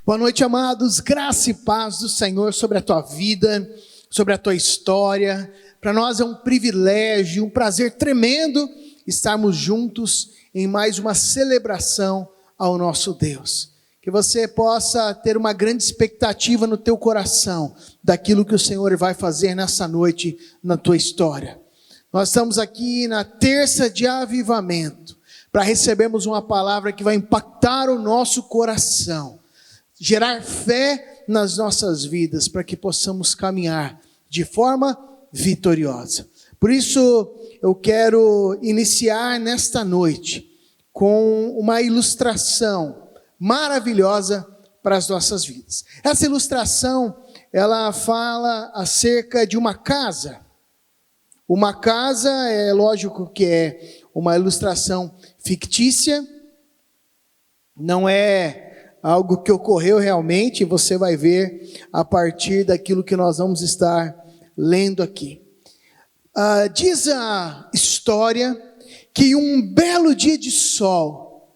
Boa noite, amados, graça e paz do Senhor sobre a tua vida, sobre a tua história. Para nós é um privilégio, um prazer tremendo estarmos juntos em mais uma celebração ao nosso Deus. Que você possa ter uma grande expectativa no teu coração daquilo que o Senhor vai fazer nessa noite na tua história. Nós estamos aqui na terça de avivamento para recebermos uma palavra que vai impactar o nosso coração, gerar fé nas nossas vidas, para que possamos caminhar de forma vitoriosa. Por isso, eu quero iniciar nesta noite com uma ilustração maravilhosa para as nossas vidas. Essa ilustração, ela fala acerca de uma casa. Uma casa, é lógico que é uma ilustração fictícia, não é algo que ocorreu realmente, você vai ver a partir daquilo que nós vamos estar lendo aqui. Diz a história que um belo dia de sol,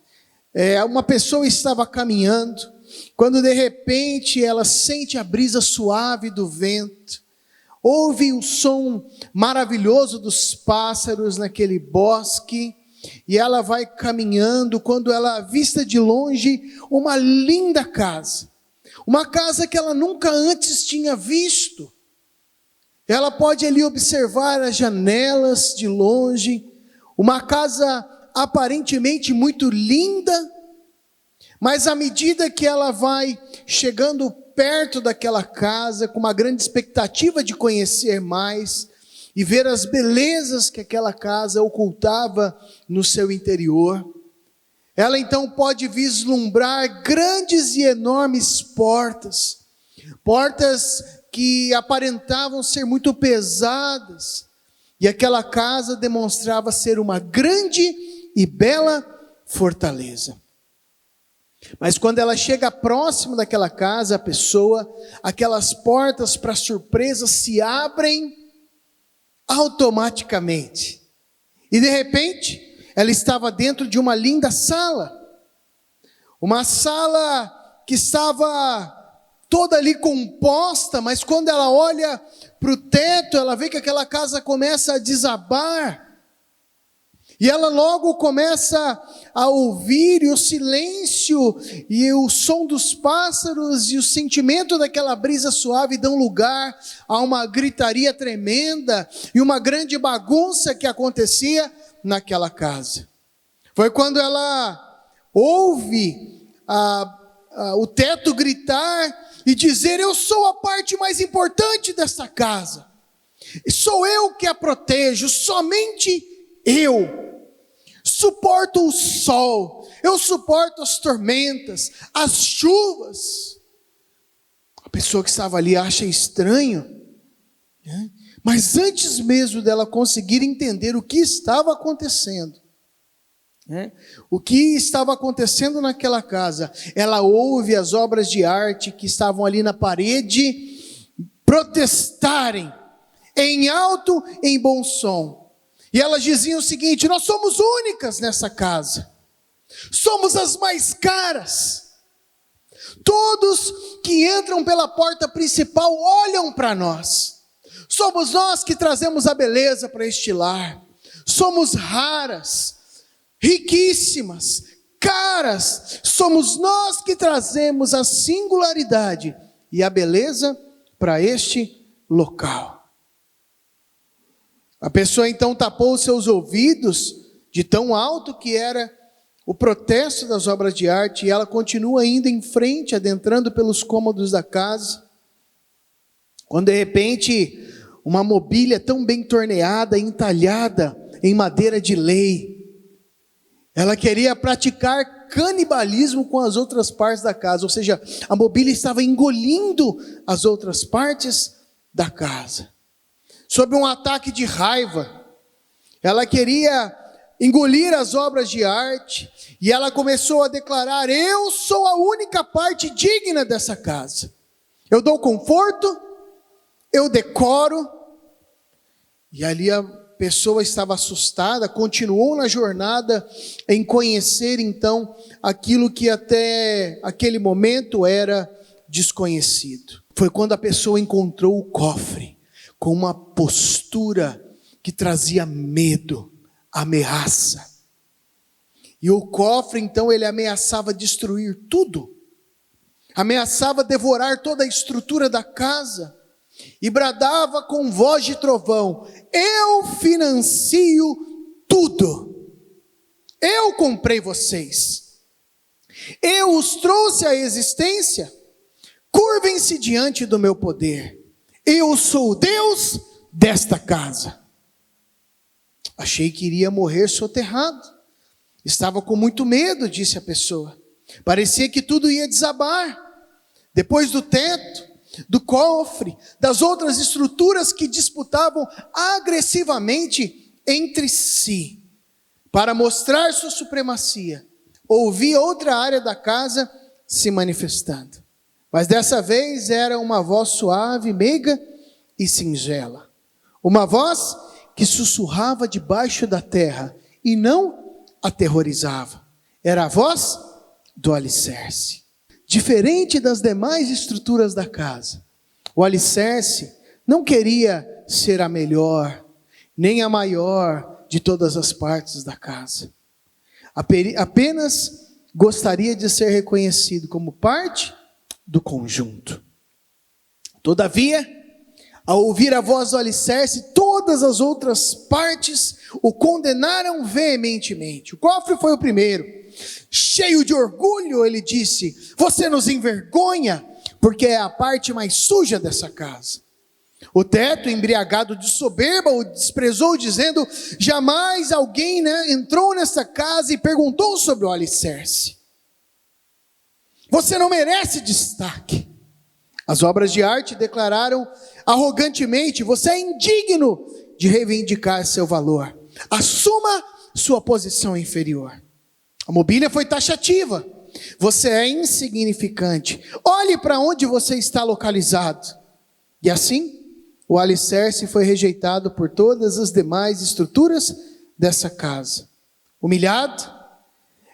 uma pessoa estava caminhando, quando de repente ela sente a brisa suave do vento, ouve o som maravilhoso dos pássaros naquele bosque, e ela vai caminhando, quando ela avista de longe uma linda casa, uma casa que ela nunca antes tinha visto. Ela pode ali observar as janelas de longe, uma casa aparentemente muito linda, mas à medida que ela vai chegando perto daquela casa, com uma grande expectativa de conhecer mais e ver as belezas que aquela casa ocultava no seu interior, ela então pode vislumbrar grandes e enormes portas que aparentavam ser muito pesadas, e aquela casa demonstrava ser uma grande e bela fortaleza. Mas quando ela chega próximo daquela casa, aquelas portas, para surpresa, se abrem automaticamente. E de repente, ela estava dentro de uma linda sala. Uma sala que estava toda ali composta, mas quando ela olha para o teto, ela vê que aquela casa começa a desabar. E ela logo começa a ouvir, e o silêncio e o som dos pássaros e o sentimento daquela brisa suave dão lugar a uma gritaria tremenda e uma grande bagunça que acontecia naquela casa. Foi quando ela ouve o teto gritar e dizer: eu sou a parte mais importante dessa casa, sou eu que a protejo, somente eu. Suporto o sol, eu suporto as tormentas, as chuvas. A pessoa que estava ali acha estranho, né? Mas antes mesmo dela conseguir entender o que estava acontecendo, né? O que estava acontecendo naquela casa, ela ouve as obras de arte que estavam ali na parede protestarem em alto, em bom som. E elas diziam o seguinte: nós somos únicas nessa casa, somos as mais caras, todos que entram pela porta principal olham para nós, somos nós que trazemos a beleza para este lar, somos raras, riquíssimas, caras, somos nós que trazemos a singularidade e a beleza para este local. A pessoa então tapou os seus ouvidos de tão alto que era o protesto das obras de arte, e ela continua indo em frente, adentrando pelos cômodos da casa, quando de repente uma mobília tão bem torneada, entalhada em madeira de lei, ela queria praticar canibalismo com as outras partes da casa, ou seja, a mobília estava engolindo as outras partes da casa. Sob um ataque de raiva, ela queria engolir as obras de arte, e ela começou a declarar: eu sou a única parte digna dessa casa, eu dou conforto, eu decoro. E ali pessoa estava assustada, continuou na jornada em conhecer então aquilo que até aquele momento era desconhecido. Foi quando a pessoa encontrou o cofre com uma postura que trazia medo, ameaça. E o cofre então ele ameaçava destruir tudo, ameaçava devorar toda a estrutura da casa, e bradava com voz de trovão: eu financio tudo, eu comprei vocês, eu os trouxe à existência, curvem-se diante do meu poder, eu sou o Deus desta casa. Achei que iria morrer soterrado, estava com muito medo, disse a pessoa, parecia que tudo ia desabar, depois do teto, do cofre, das outras estruturas que disputavam agressivamente entre si, para mostrar sua supremacia. Ouvi outra área da casa se manifestando, mas dessa vez era uma voz suave, meiga e singela, uma voz que sussurrava debaixo da terra e não aterrorizava. Era a voz do alicerce. Diferente das demais estruturas da casa, o alicerce não queria ser a melhor, nem a maior de todas as partes da casa. Apenas gostaria de ser reconhecido como parte do conjunto. Todavia, ao ouvir a voz do alicerce, todas as outras partes o condenaram veementemente. O cofre foi o primeiro. Cheio de orgulho, ele disse: você nos envergonha, porque é a parte mais suja dessa casa. O teto, embriagado de soberba, o desprezou, dizendo: jamais alguém entrou nessa casa e perguntou sobre o alicerce. Você não merece destaque. As obras de arte declararam arrogantemente: você é indigno de reivindicar seu valor. Assuma sua posição inferior. A mobília foi taxativa: você é insignificante, olhe para onde você está localizado. E assim, o alicerce foi rejeitado por todas as demais estruturas dessa casa. Humilhado,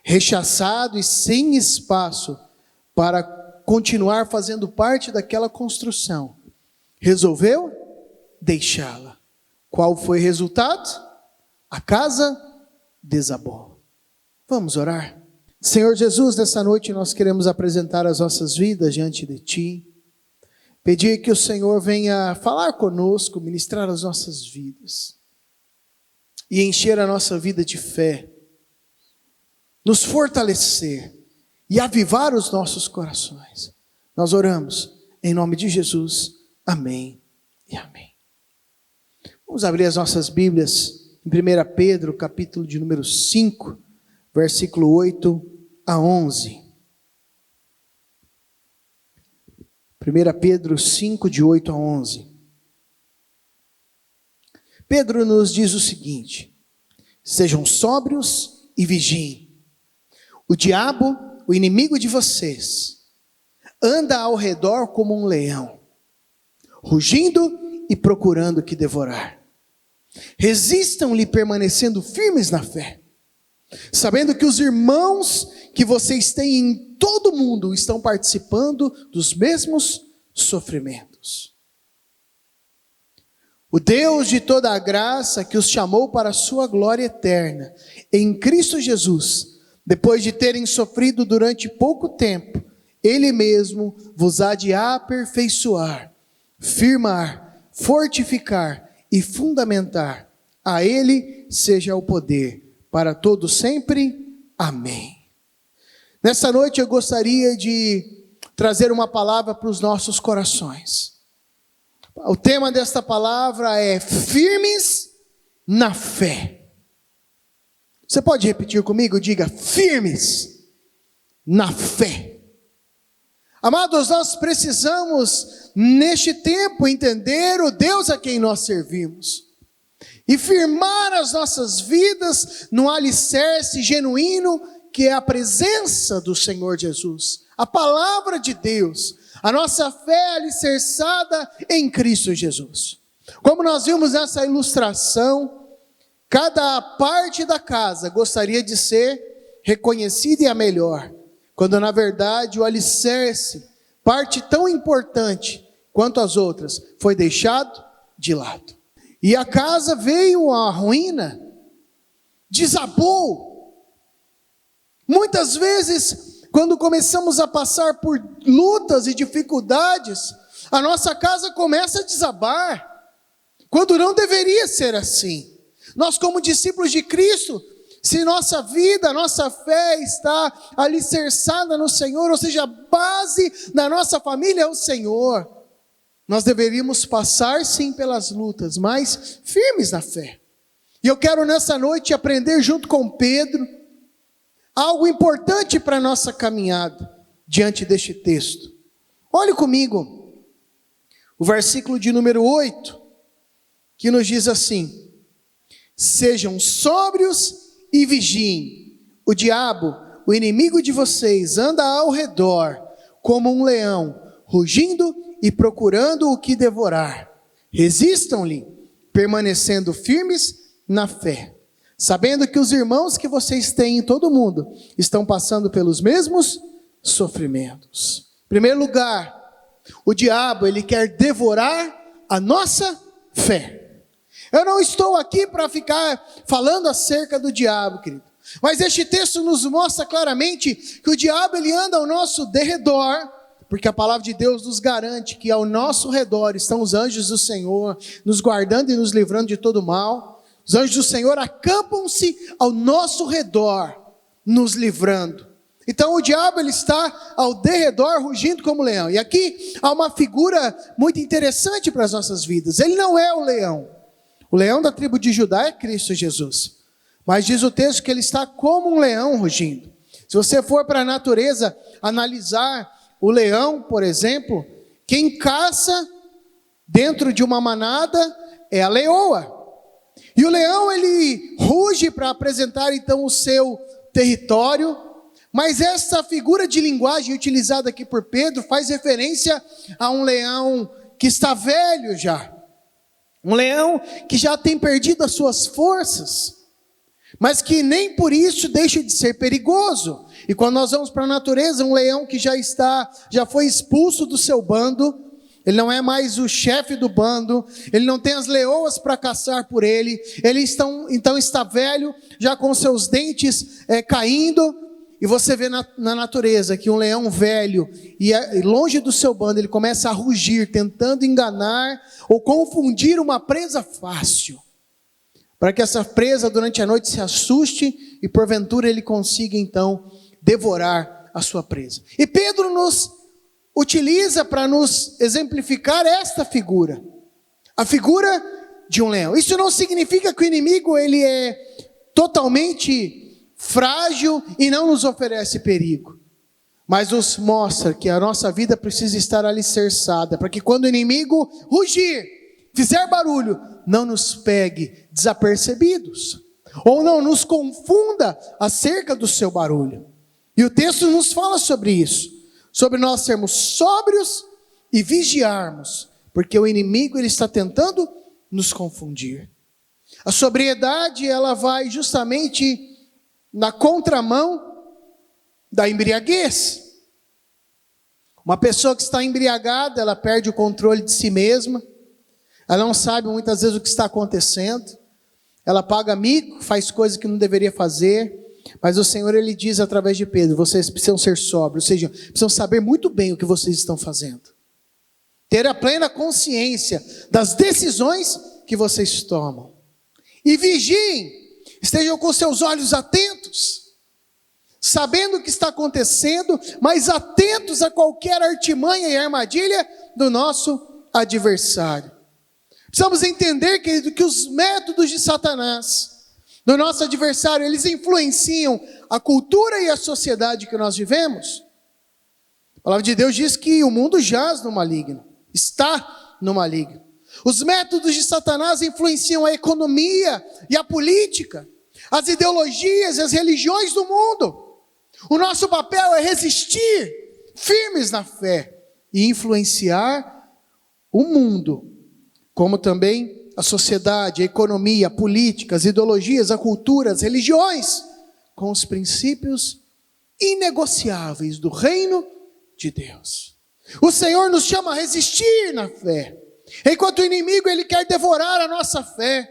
rechaçado e sem espaço para continuar fazendo parte daquela construção, resolveu deixá-la. Qual foi o resultado? A casa desabou. Vamos orar? Senhor Jesus, nessa noite nós queremos apresentar as nossas vidas diante de Ti, pedir que o Senhor venha falar conosco, ministrar as nossas vidas, e encher a nossa vida de fé, nos fortalecer e avivar os nossos corações. Nós oramos em nome de Jesus, amém e amém. Vamos abrir as nossas Bíblias em 1 Pedro, capítulo de número 5, versículo 8 a 11. 1 Pedro 5, de 8 a 11. Pedro nos diz o seguinte: sejam sóbrios e vigiem. O diabo, o inimigo de vocês, anda ao redor como um leão, rugindo e procurando o que devorar. Resistam-lhe permanecendo firmes na fé, sabendo que os irmãos que vocês têm em todo o mundo estão participando dos mesmos sofrimentos. O Deus de toda a graça, que os chamou para a sua glória eterna em Cristo Jesus, depois de terem sofrido durante pouco tempo, Ele mesmo vos há de aperfeiçoar, firmar, fortificar e fundamentar. A Ele seja o poder para todo sempre. Amém. Nessa noite eu gostaria de trazer uma palavra para os nossos corações. O tema desta palavra é firmes na fé. Você pode repetir comigo? Diga: firmes na fé. Amados, nós precisamos neste tempo entender o Deus a quem nós servimos e firmar as nossas vidas no alicerce genuíno que é a presença do Senhor Jesus, a palavra de Deus, a nossa fé alicerçada em Cristo Jesus. Como nós vimos nessa ilustração, Cada parte da casa gostaria de ser reconhecida e a melhor, quando na verdade o alicerce, parte tão importante quanto as outras, foi deixado de lado. E a casa veio à ruína, desabou. Muitas vezes, quando começamos a passar por lutas e dificuldades, a nossa casa começa a desabar, quando não deveria ser assim. Nós, como discípulos de Cristo, se nossa vida, nossa fé está alicerçada no Senhor, ou seja, a base da nossa família é o Senhor, nós deveríamos passar sim pelas lutas, mas firmes na fé. E eu quero nessa noite aprender junto com Pedro algo importante para a nossa caminhada diante deste texto. Olhe comigo o versículo de número 8, que nos diz assim: sejam sóbrios e vigiem. O diabo, o inimigo de vocês, anda ao redor como um leão, rugindo e procurando o que devorar. Resistam-lhe, permanecendo firmes na fé, sabendo que os irmãos que vocês têm em todo o mundo estão passando pelos mesmos sofrimentos. Em primeiro lugar, o diabo, ele quer devorar a nossa fé. Eu não estou aqui para ficar falando acerca do diabo, querido. Mas este texto nos mostra claramente que o diabo, ele anda ao nosso derredor, porque a palavra de Deus nos garante que ao nosso redor estão os anjos do Senhor, nos guardando e nos livrando de todo mal. Os anjos do Senhor acampam-se ao nosso redor, nos livrando. Então o diabo, ele está ao derredor, rugindo como leão. E aqui há uma figura muito interessante para as nossas vidas. Ele não é o leão. O leão da tribo de Judá é Cristo Jesus. Mas diz o texto que ele está como um leão rugindo. Se você for para a natureza analisar o leão, por exemplo, quem caça dentro de uma manada é a leoa. E o leão, ele ruge para apresentar então o seu território. Mas essa figura de linguagem utilizada aqui por Pedro faz referência a um leão que está velho já. Um leão que já tem perdido as suas forças, mas que nem por isso deixa de ser perigoso. E quando nós vamos para a natureza, um leão que já foi expulso do seu bando, ele não é mais o chefe do bando, ele não tem as leoas para caçar por ele, então está velho, já com seus dentes caindo. E você vê na natureza que um leão velho, e longe do seu bando, ele começa a rugir, tentando enganar ou confundir uma presa fácil, para que essa presa durante a noite se assuste e porventura ele consiga então devorar a sua presa. E Pedro nos utiliza para nos exemplificar esta figura, a figura de um leão. Isso não significa que o inimigo ele é totalmente frágil e não nos oferece perigo, mas nos mostra que a nossa vida precisa estar alicerçada, para que quando o inimigo rugir, fizer barulho, não nos pegue desapercebidos, ou não nos confunda acerca do seu barulho. E o texto nos fala sobre isso, sobre nós sermos sóbrios e vigiarmos, porque o inimigo ele está tentando nos confundir. A sobriedade, ela vai justamente na contramão da embriaguez. Uma pessoa que está embriagada, ela perde o controle de si mesma, ela não sabe muitas vezes o que está acontecendo, ela paga mico, faz coisas que não deveria fazer, mas o Senhor, ele diz através de Pedro: vocês precisam ser sóbrios, ou seja, precisam saber muito bem o que vocês estão fazendo, ter a plena consciência das decisões que vocês tomam, e vigiem, estejam com seus olhos atentos, sabendo o que está acontecendo, mas atentos a qualquer artimanha e armadilha do nosso adversário. Precisamos entender, querido, que os métodos de Satanás, do nosso adversário, eles influenciam a cultura e a sociedade que nós vivemos. A palavra de Deus diz que o mundo jaz no maligno, está no maligno. Os métodos de Satanás influenciam a economia e a política, as ideologias e as religiões do mundo. O nosso papel é resistir firmes na fé e influenciar o mundo, como também a sociedade, a economia, a política, as ideologias, a cultura, as religiões, com os princípios inegociáveis do reino de Deus. O Senhor nos chama a resistir na fé, enquanto o inimigo ele quer devorar a nossa fé,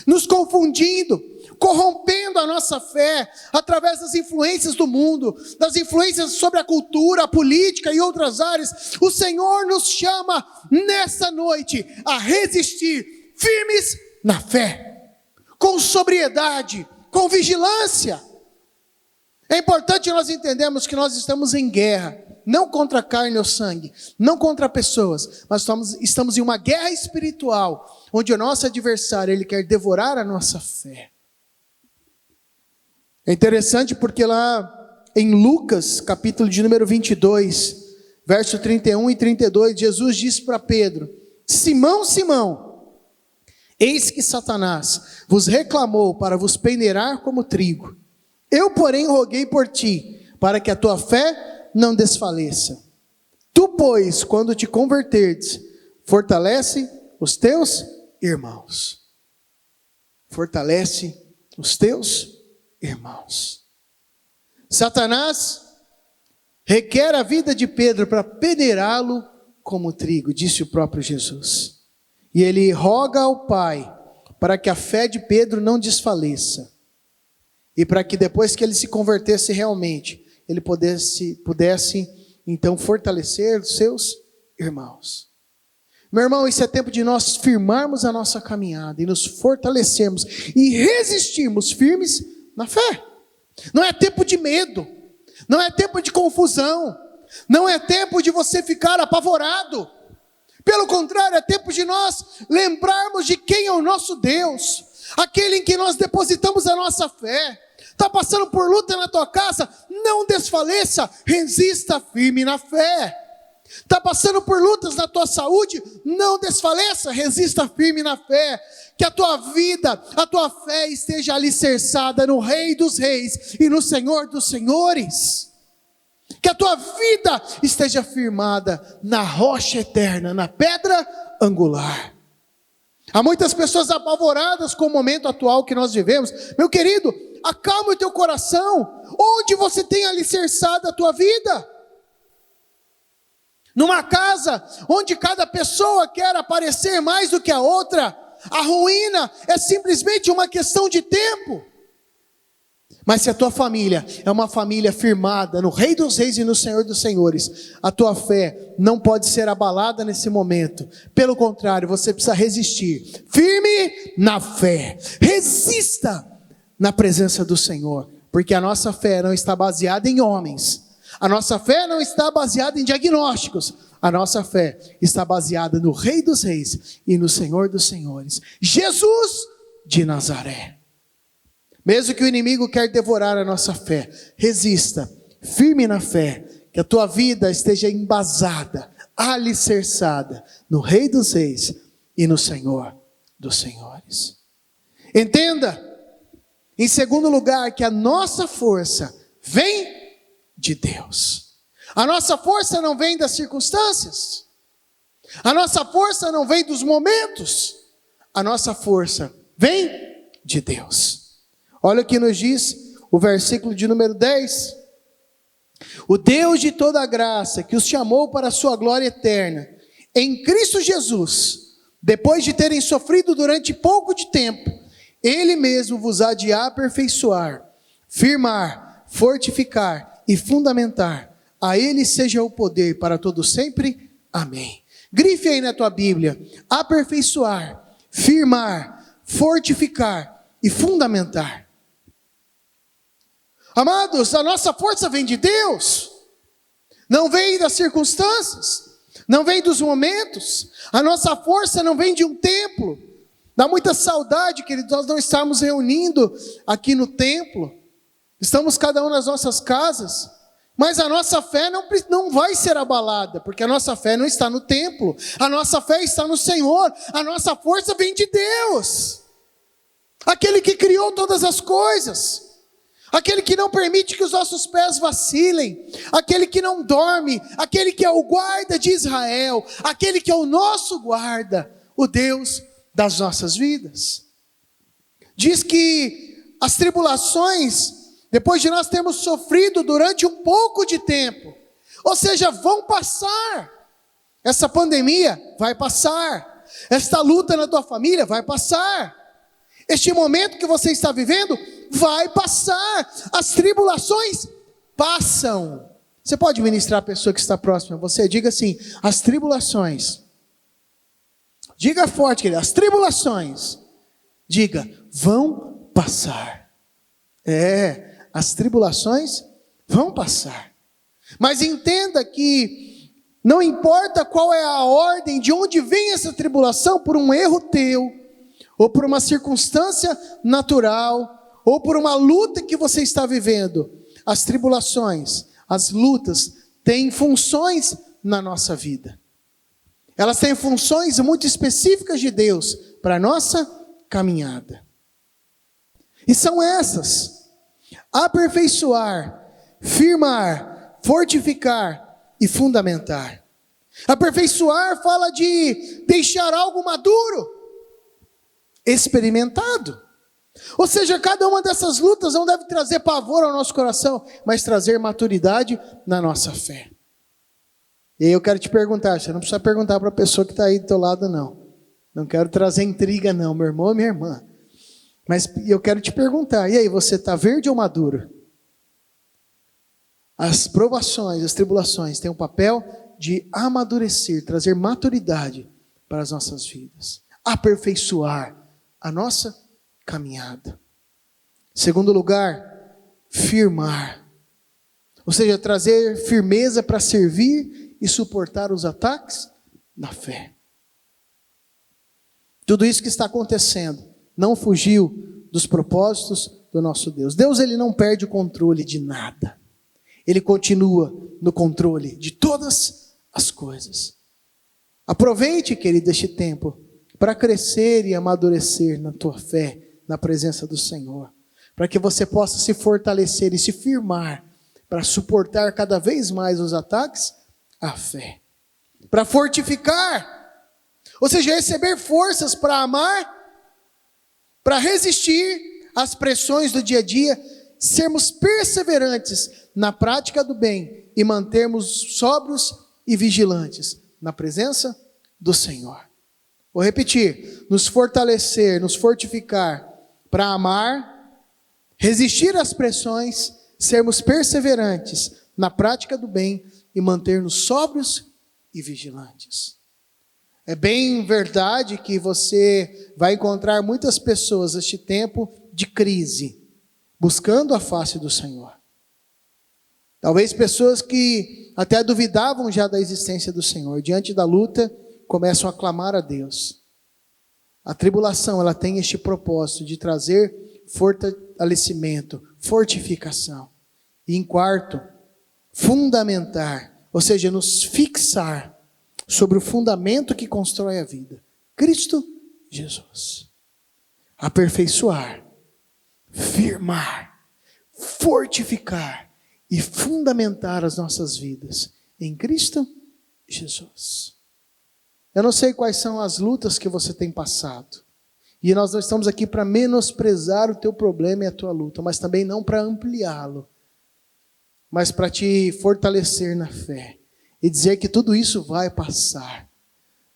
nos confundindo, corrompendo a nossa fé, através das influências do mundo, das influências sobre a cultura, a política e outras áreas. O Senhor nos chama nessa noite a resistir, firmes na fé, com sobriedade, com vigilância. É importante nós entendermos que nós estamos em guerra, não contra carne ou sangue, não contra pessoas, mas estamos em uma guerra espiritual, onde o nosso adversário ele quer devorar a nossa fé. É interessante porque lá em Lucas, capítulo de número 22, verso 31 e 32, Jesus disse para Pedro: Simão, Simão, eis que Satanás vos reclamou para vos peneirar como trigo. Eu, porém, roguei por ti, para que a tua fé não desfaleça. Tu, pois, quando te converterdes, fortalece os teus irmãos. Fortalece os teus irmãos. Satanás requer a vida de Pedro para peneirá-lo como trigo, disse o próprio Jesus. E ele roga ao Pai para que a fé de Pedro não desfaleça. E para que depois que ele se convertesse realmente, ele pudesse então fortalecer os seus irmãos. Meu irmão, isso é tempo de nós firmarmos a nossa caminhada e nos fortalecermos e resistirmos firmes na fé. Não é tempo de medo, não é tempo de confusão, não é tempo de você ficar apavorado. Pelo contrário, é tempo de nós lembrarmos de quem é o nosso Deus, aquele em que nós depositamos a nossa fé. Está passando por luta na tua casa? Não desfaleça, resista firme na fé. Está passando por lutas na tua saúde? Não desfaleça, resista firme na fé. Que a tua vida, a tua fé esteja alicerçada no Rei dos Reis e no Senhor dos Senhores. Que a tua vida esteja firmada na rocha eterna, na pedra angular. Há muitas pessoas apavoradas com o momento atual que nós vivemos. Meu querido, acalma o teu coração. Onde você tem alicerçado a tua vida? Numa casa onde cada pessoa quer aparecer mais do que a outra, a ruína é simplesmente uma questão de tempo. Mas se a tua família é uma família firmada no Rei dos Reis e no Senhor dos Senhores, a tua fé não pode ser abalada nesse momento. Pelo contrário, você precisa resistir. Firme na fé. Resista na presença do Senhor. Porque a nossa fé não está baseada em homens. A nossa fé não está baseada em diagnósticos. A nossa fé está baseada no Rei dos Reis e no Senhor dos Senhores. Jesus de Nazaré. Mesmo que o inimigo quer devorar a nossa fé, resista, firme na fé, que a tua vida esteja embasada, alicerçada no Rei dos Reis e no Senhor dos Senhores. Entenda, em segundo lugar, que a nossa força vem de Deus. A nossa força não vem das circunstâncias, a nossa força não vem dos momentos, a nossa força vem de Deus. Olha o que nos diz o versículo de número 10. O Deus de toda a graça, que os chamou para a sua glória eterna, em Cristo Jesus, depois de terem sofrido durante pouco de tempo, Ele mesmo vos há de aperfeiçoar, firmar, fortificar e fundamentar. A Ele seja o poder para todo sempre. Amém. Grife aí na tua Bíblia: aperfeiçoar, firmar, fortificar e fundamentar. Amados, a nossa força vem de Deus, não vem das circunstâncias, não vem dos momentos. A nossa força não vem de um templo. Dá muita saudade, queridos, nós não estamos reunindo aqui no templo, estamos cada um nas nossas casas, mas a nossa fé não vai ser abalada, porque a nossa fé não está no templo, a nossa fé está no Senhor, a nossa força vem de Deus, aquele que criou todas as coisas, aquele que não permite que os nossos pés vacilem, aquele que não dorme, aquele que é o guarda de Israel, aquele que é o nosso guarda, o Deus das nossas vidas. Diz que as tribulações, depois de nós termos sofrido durante um pouco de tempo, ou seja, vão passar. Essa pandemia vai passar. Esta luta na tua família vai passar. Este momento que você está vivendo vai passar. As tribulações passam. Você pode ministrar a pessoa que está próxima a você? Diga assim: as tribulações. Diga forte, querido, as tribulações. Diga, vão passar. As tribulações vão passar. Mas entenda que não importa qual é a ordem, de onde vem essa tribulação, por um erro teu, ou por uma circunstância natural, ou por uma luta que você está vivendo, as tribulações, as lutas, têm funções na nossa vida. Elas têm funções muito específicas de Deus para a nossa caminhada. E são essas: aperfeiçoar, firmar, fortificar e fundamentar. Aperfeiçoar fala de deixar algo maduro, experimentado. Ou seja, cada uma dessas lutas não deve trazer pavor ao nosso coração, mas trazer maturidade na nossa fé. E aí eu quero te perguntar, você não precisa perguntar para a pessoa que está aí do teu lado, não. Não quero trazer intriga, não, meu irmão ou minha irmã. Mas eu quero te perguntar, e aí, você está verde ou maduro? As provações, as tribulações têm o papel de amadurecer, trazer maturidade para as nossas vidas. Aperfeiçoar a nossa caminhada. Segundo lugar, firmar. Ou seja, trazer firmeza para servir e suportar os ataques na fé. Tudo isso que está acontecendo não fugiu dos propósitos do nosso Deus. Deus, ele não perde o controle de nada. Ele continua no controle de todas as coisas. Aproveite, querido, este tempo para crescer e amadurecer na tua fé, na presença do Senhor, para que você possa se fortalecer e se firmar para suportar cada vez mais os ataques à fé, para fortificar, ou seja, receber forças para amar, para resistir às pressões do dia a dia, sermos perseverantes na prática do bem e mantermos sóbrios e vigilantes na presença do Senhor. Vou repetir: nos fortalecer, nos fortificar para amar, resistir às pressões, sermos perseverantes na prática do bem e manter-nos sóbrios e vigilantes. É bem verdade que você vai encontrar muitas pessoas neste tempo de crise, buscando a face do Senhor. Talvez pessoas que até duvidavam já da existência do Senhor, diante da luta, começam a clamar a Deus. A tribulação, ela tem este propósito de trazer fortalecimento, fortificação. E em quarto, fundamentar, ou seja, nos fixar sobre o fundamento que constrói a vida, Cristo Jesus. Aperfeiçoar, firmar, fortificar e fundamentar as nossas vidas em Cristo Jesus. Eu não sei quais são as lutas que você tem passado, e nós não estamos aqui para menosprezar o teu problema e a tua luta, mas também não para ampliá-lo, mas para te fortalecer na fé e dizer que tudo isso vai passar,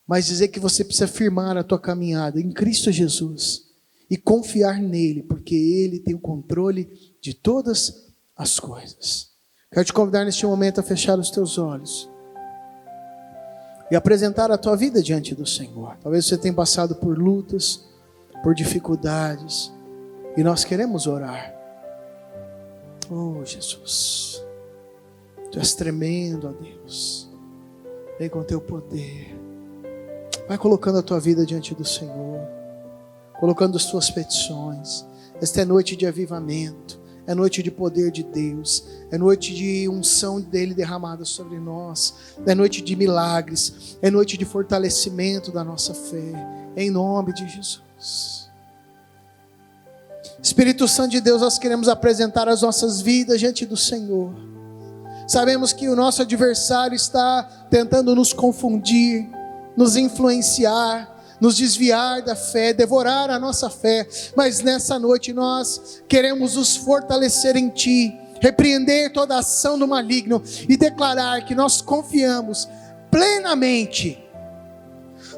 mas dizer que você precisa firmar a tua caminhada em Cristo Jesus e confiar nele, porque ele tem o controle de todas as coisas. Quero te convidar neste momento a fechar os teus olhos e apresentar a tua vida diante do Senhor. Talvez você tenha passado por lutas, por dificuldades, e nós queremos orar. Oh, Jesus, Tu és tremendo, ó Deus. Vem com Teu poder. Vai colocando a tua vida diante do Senhor, colocando as tuas petições. Esta é noite de avivamento, é noite de poder de Deus, é noite de unção dele derramada sobre nós, é noite de milagres, é noite de fortalecimento da nossa fé, em nome de Jesus. Espírito Santo de Deus, nós queremos apresentar as nossas vidas diante do Senhor. Sabemos que o nosso adversário está tentando nos confundir, nos influenciar, nos desviar da fé, devorar a nossa fé, mas nessa noite nós queremos nos fortalecer em Ti, repreender toda ação do maligno e declarar que nós confiamos plenamente,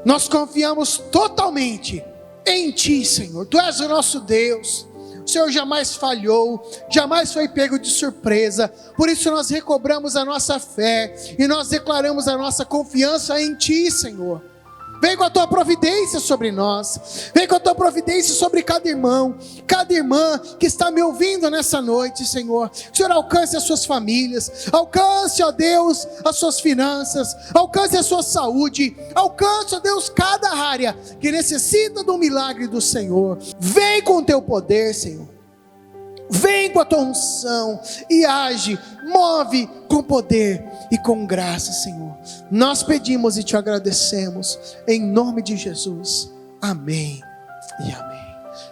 nós confiamos totalmente em Ti, Senhor. Tu és o nosso Deus, o Senhor jamais falhou, jamais foi pego de surpresa, por isso nós recobramos a nossa fé, e nós declaramos a nossa confiança em Ti, Senhor. Vem com a Tua providência sobre nós, vem com a Tua providência sobre cada irmão, cada irmã que está me ouvindo nessa noite, Senhor. O Senhor alcance as suas famílias, alcance, ó Deus, as suas finanças, alcance a sua saúde, alcance, ó Deus, cada área que necessita do milagre do Senhor. Vem com o Teu poder, Senhor. Vem com a Tua unção e age, move com poder e com graça, Senhor. Nós pedimos e Te agradecemos, em nome de Jesus. Amém e amém.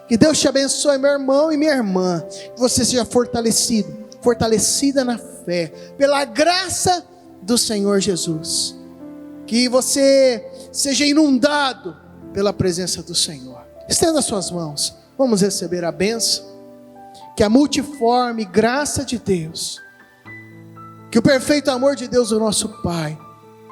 Que Deus te abençoe, meu irmão e minha irmã. Que você seja fortalecido, fortalecida na fé, pela graça do Senhor Jesus. Que você seja inundado pela presença do Senhor. Estenda suas mãos, vamos receber a bênção. Que a multiforme graça de Deus, que o perfeito amor de Deus, o nosso Pai,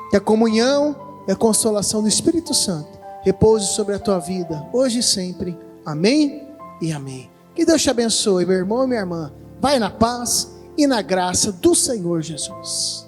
que a comunhão e a consolação do Espírito Santo repouse sobre a tua vida, hoje e sempre. Amém e amém. Que Deus te abençoe, meu irmão e minha irmã. Vai na paz e na graça do Senhor Jesus.